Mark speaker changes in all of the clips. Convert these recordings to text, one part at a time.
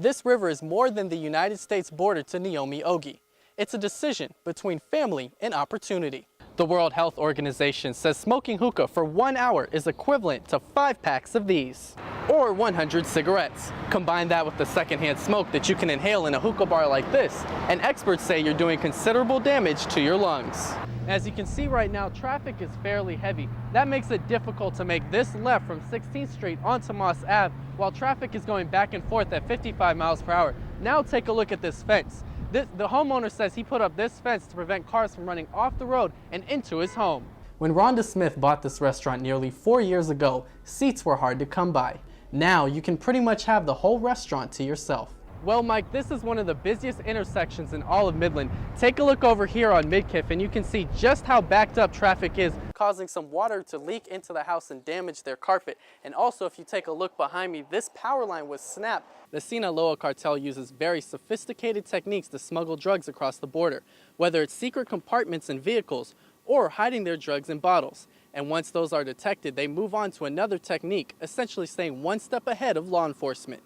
Speaker 1: This river is more than the United States border to Naomi Ogi. It's a decision between family and opportunity. The World Health Organization says smoking hookah for 1 hour is equivalent to 5 packs of these, or 100 cigarettes. Combine that with the secondhand smoke that you can inhale in a hookah bar like this, and experts say you're doing considerable damage to your lungs. As you can see right now, traffic is fairly heavy. That makes it difficult to make this left from 16th Street onto Moss Ave while traffic is going back and forth at 55 miles per hour. Now take a look at this fence. The homeowner says he put up this fence to prevent cars from running off the road and into his home. When Rhonda Smith bought this restaurant nearly 4 years ago, seats were hard to come by. Now you can pretty much have the whole restaurant to yourself. Well, Mike, this is one of the busiest intersections in all of Midland. Take a look over here on Midkiff and you can see just how backed up traffic is, causing some water to leak into the house and damage their carpet. And also, if you take a look behind me, this power line was snapped. The Sinaloa cartel uses very sophisticated techniques to smuggle drugs across the border, whether it's secret compartments in vehicles or hiding their drugs in bottles. And once those are detected, they move on to another technique, essentially staying one step ahead of law enforcement.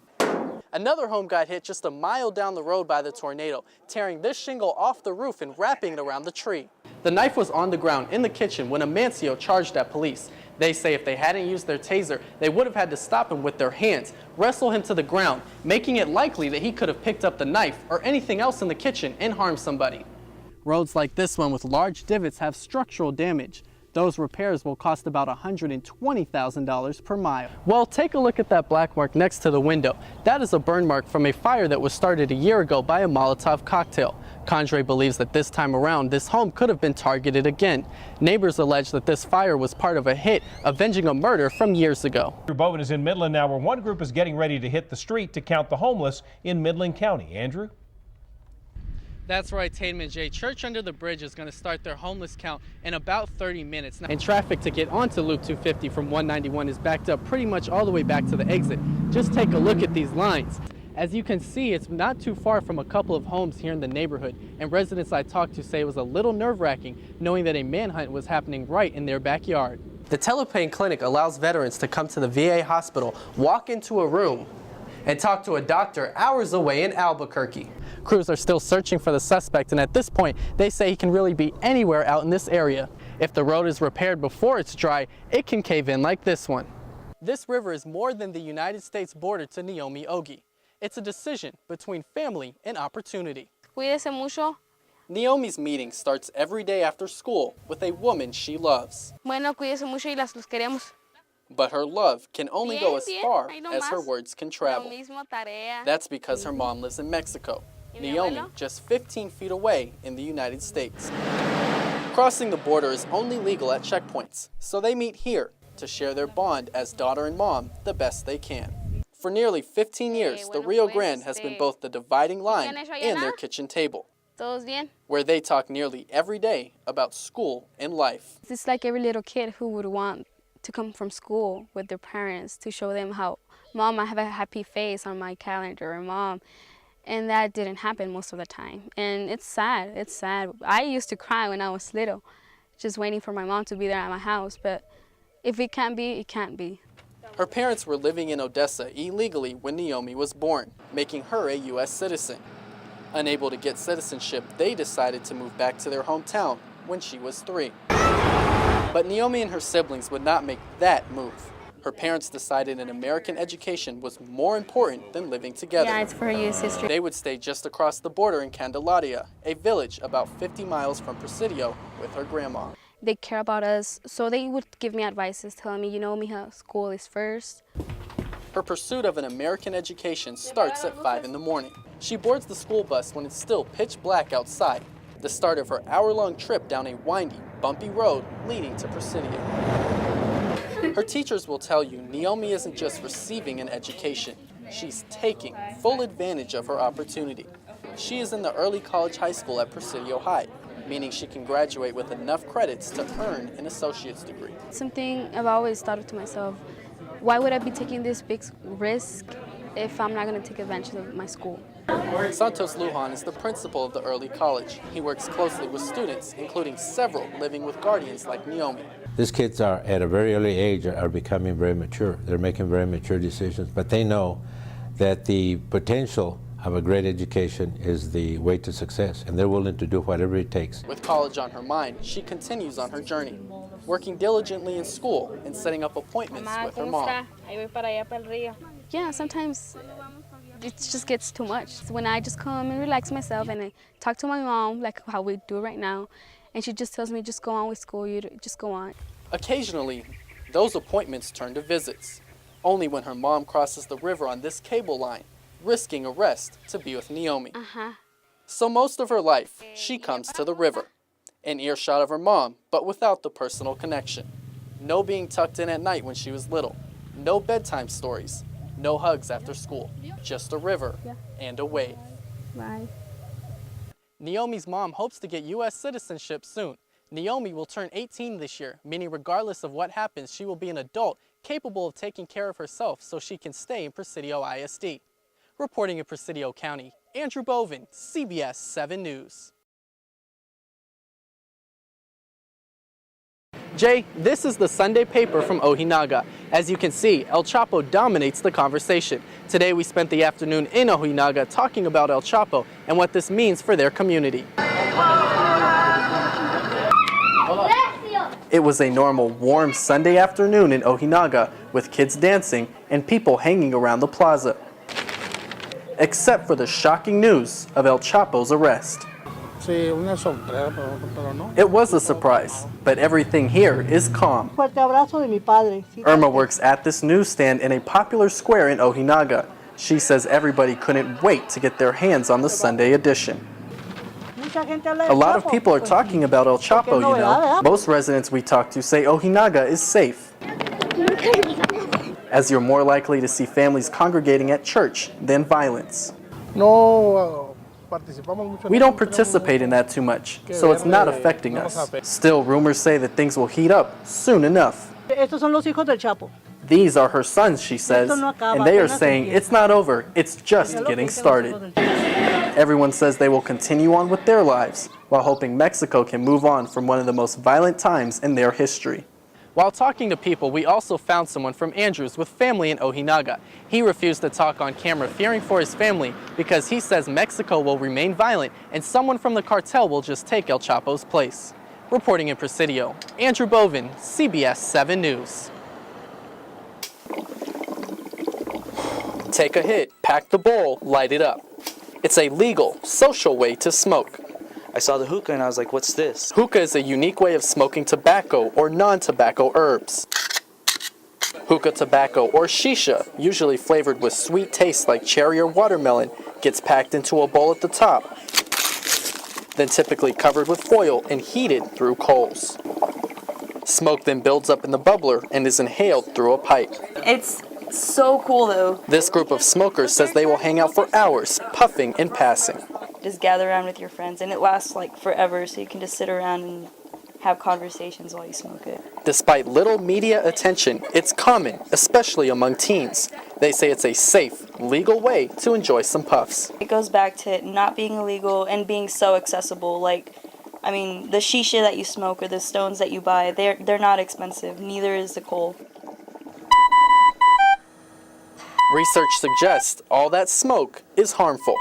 Speaker 1: Another home got hit just a mile down the road by the tornado, tearing this shingle off the roof and wrapping it around the tree. The knife was on the ground in the kitchen when Amancio charged at police. They say if they hadn't used their taser, they would have had to stop him with their hands, wrestle him to the ground, making it likely that he could have picked up the knife or anything else in the kitchen and harmed somebody. Roads like this one with large divots have structural damage. Those repairs will cost about $120,000 per mile. Well, take a look at that black mark next to the window. That is a burn mark from a fire that was started a year ago by a Molotov cocktail. Condre believes that this time around, this home could have been targeted again. Neighbors allege that this fire was part of a hit, avenging a murder from years ago.
Speaker 2: Andrew Bowen is in Midland now, where one group is getting ready to hit the street to count the homeless in Midland County. Andrew?
Speaker 1: That's right, Tatum and Jay. Church Under the Bridge is going to start their homeless count in about 30 minutes. And traffic to get onto Loop 250 from 191 is backed up pretty much all the way back to the exit. Just take a look at these lines. As you can see, it's not too far from a couple of homes here in the neighborhood, and residents I talked to say it was a little nerve-wracking knowing that a manhunt was happening right in their backyard. The Telepain Clinic allows veterans to come to the VA hospital, walk into a room, and talk to a doctor hours away in Albuquerque. Crews are still searching for the suspect, and at this point, they say he can really be anywhere out in this area. If the road is repaired before it's dry, it can cave in like this one. This river is more than the United States border to Naomi Ogi. It's a decision between family and opportunity.
Speaker 3: Cuídese mucho.
Speaker 1: Naomi's meeting starts every day after school with a woman she loves.
Speaker 3: Bueno, cuídese mucho y los queremos.
Speaker 1: But her love can only go as far
Speaker 3: ahí no
Speaker 1: as her
Speaker 3: más.
Speaker 1: words can travel.
Speaker 3: Lo mismo, tarea.
Speaker 1: That's because her mom lives in Mexico. Naomi, just 15 feet away in the United States. Crossing the border is only legal at checkpoints, so they meet here to share their bond as daughter and mom the best they can. For nearly 15 years, the Rio Grande has been both the dividing line and their kitchen table,
Speaker 3: ¿Todos bien?
Speaker 1: where they talk nearly every day about school and life.
Speaker 3: It's like every little kid who would want to come from school with their parents to show them how, Mom, I have a happy face on my calendar, or Mom. And that didn't happen most of the time. And it's sad, it's sad. I used to cry when I was little, just waiting for my mom to be there at my house. But if it can't be, it can't be.
Speaker 1: Her parents were living in Odessa illegally when Naomi was born, making her a U.S. citizen. Unable to get citizenship, they decided to move back to their hometown when she was 3. But Naomi and her siblings would not make that move. Her parents decided an American education was more important than living together.
Speaker 3: Yeah, it's for U.S. history.
Speaker 1: They would stay just across the border in Candelaria, a village about 50 miles from Presidio, with her grandma.
Speaker 3: They care about us, so they would give me advices, telling me, you know, mija, school is first.
Speaker 1: Her pursuit of an American education starts at 5 in the morning. She boards the school bus when it's still pitch black outside, the start of her hour-long trip down a windy, bumpy road leading to Presidio. Her teachers will tell you Naomi isn't just receiving an education, she's taking full advantage of her opportunity. She is in the early college high school at Presidio High, meaning she can graduate with enough credits to earn an associate's degree.
Speaker 3: Something I've always thought to myself, why would I be taking this big risk if I'm not going to take advantage of my school?
Speaker 1: Santos Lujan is the principal of the early college. He works closely with students, including several living with guardians like Naomi.
Speaker 4: These kids are, at a very early age, are becoming very mature. They're making very mature decisions, but they know that the potential of a great education is the way to success, and they're willing to do whatever it takes.
Speaker 1: With college on her mind, she continues on her journey, working diligently in school and setting up appointments with her mom.
Speaker 3: Yeah, sometimes it just gets too much. When I just come and relax myself and I talk to my mom, like how we do right now, and she just tells me, just go on with school, you just go on.
Speaker 1: Occasionally, those appointments turn to visits, only when her mom crosses the river on this cable line, risking arrest to be with Naomi. So most of her life, she comes to the river, in earshot of her mom, but without the personal connection. No being tucked in at night when she was little, no bedtime stories, no hugs after school, just a river and a wave.
Speaker 3: Bye.
Speaker 1: Naomi's mom hopes to get U.S. citizenship soon. Naomi will turn 18 this year, meaning regardless of what happens, she will be an adult capable of taking care of herself so she can stay in Presidio ISD. Reporting in Presidio County, Andrew Bovin, CBS 7 News. Jay, this is the Sunday paper from Ojinaga. As you can see, El Chapo dominates the conversation. Today we spent the afternoon in Ojinaga talking about El Chapo and what this means for their community. It was a normal, warm Sunday afternoon in Ojinaga with kids dancing and people hanging around the plaza. Except for the shocking news of El Chapo's arrest. It was a surprise, but everything here is calm. Irma works at this newsstand in a popular square in Ojinaga. She says everybody couldn't wait to get their hands on the Sunday edition. A lot of people are talking about El Chapo, you know. Most residents we talk to say Ojinaga is safe, as you're more likely to see families congregating at church than violence. We don't participate in that too much, so it's not affecting us. Still, rumors say that things will heat up soon enough. These are her sons, she says, and they are saying it's not over, it's just getting started. Everyone says they will continue on with their lives, while hoping Mexico can move on from one of the most violent times in their history. While talking to people, we also found someone from Andrews with family in Ojinaga. He refused to talk on camera, fearing for his family, because he says Mexico will remain violent and someone from the cartel will just take El Chapo's place. Reporting in Presidio, Andrew Bovin, CBS 7 News. Take a hit, pack the bowl, light it up. It's a legal, social way to smoke.
Speaker 5: I saw the hookah and I was like, what's this?
Speaker 1: Hookah is a unique way of smoking tobacco or non-tobacco herbs. Hookah tobacco, or shisha, usually flavored with sweet tastes like cherry or watermelon, gets packed into a bowl at the top, then typically covered with foil and heated through coals. Smoke then builds up in the bubbler and is inhaled through a pipe.
Speaker 6: It's so cool though.
Speaker 1: This group of smokers says they will hang out for hours, puffing and passing.
Speaker 6: Just gather around with your friends, and it lasts like forever, so you can just sit around and have conversations while you smoke it.
Speaker 1: Despite little media attention, it's common, especially among teens. They say it's a safe, legal way to enjoy some puffs.
Speaker 6: It goes back to it not being illegal and being so accessible. Like, I mean, the shisha that you smoke or the stones that you buy, they're not expensive. Neither is the coal.
Speaker 1: Research suggests all that smoke is harmful.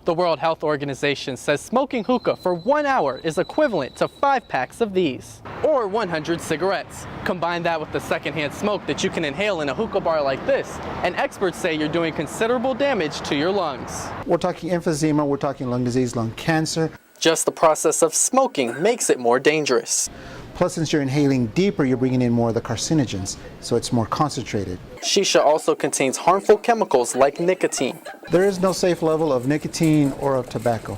Speaker 1: The World Health Organization says smoking hookah for 1 hour is equivalent to 5 packs of these, or 100 cigarettes. Combine that with the secondhand smoke that you can inhale in a hookah bar like this, and experts say you're doing considerable damage to your lungs.
Speaker 7: We're talking emphysema, we're talking lung disease, lung cancer.
Speaker 1: Just the process of smoking makes it more dangerous.
Speaker 7: Plus, since you're inhaling deeper, you're bringing in more of the carcinogens, so it's more concentrated.
Speaker 1: Shisha also contains harmful chemicals like nicotine.
Speaker 7: There is no safe level of nicotine or of tobacco.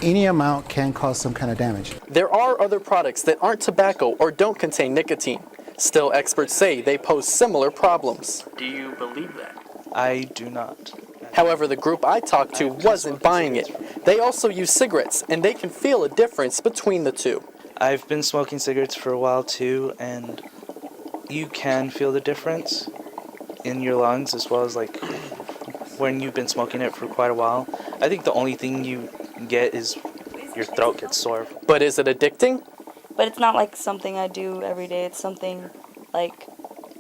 Speaker 7: Any amount can cause some kind of damage.
Speaker 1: There are other products that aren't tobacco or don't contain nicotine. Still, experts say they pose similar problems. Do you believe that?
Speaker 5: I do not.
Speaker 1: However, the group I talked to wasn't buying it. They also use cigarettes, and they can feel a difference between the two.
Speaker 5: I've been smoking cigarettes for a while too, and you can feel the difference in your lungs as well as like when you've been smoking it for quite a while. I think the only thing you get is your throat gets sore.
Speaker 1: But is it addicting?
Speaker 6: But it's not like something I do every day. It's something like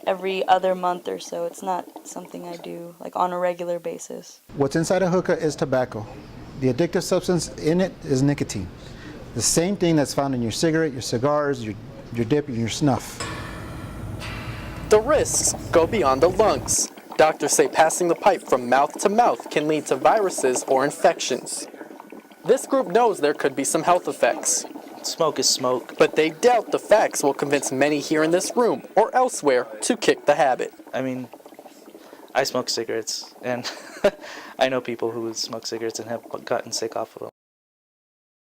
Speaker 6: every other month or so. It's not something I do like on a regular basis.
Speaker 7: What's inside a hookah is tobacco. The addictive substance in it is nicotine. The same thing that's found in your cigarette, your cigars, your dip, and your snuff.
Speaker 1: The risks go beyond the lungs. Doctors say passing the pipe from mouth to mouth can lead to viruses or infections. This group knows there could be some health effects.
Speaker 5: Smoke is smoke.
Speaker 1: But they doubt the facts will convince many here in this room or elsewhere to kick the habit.
Speaker 5: I mean, I smoke cigarettes, and I know people who smoke cigarettes and have gotten sick off of them.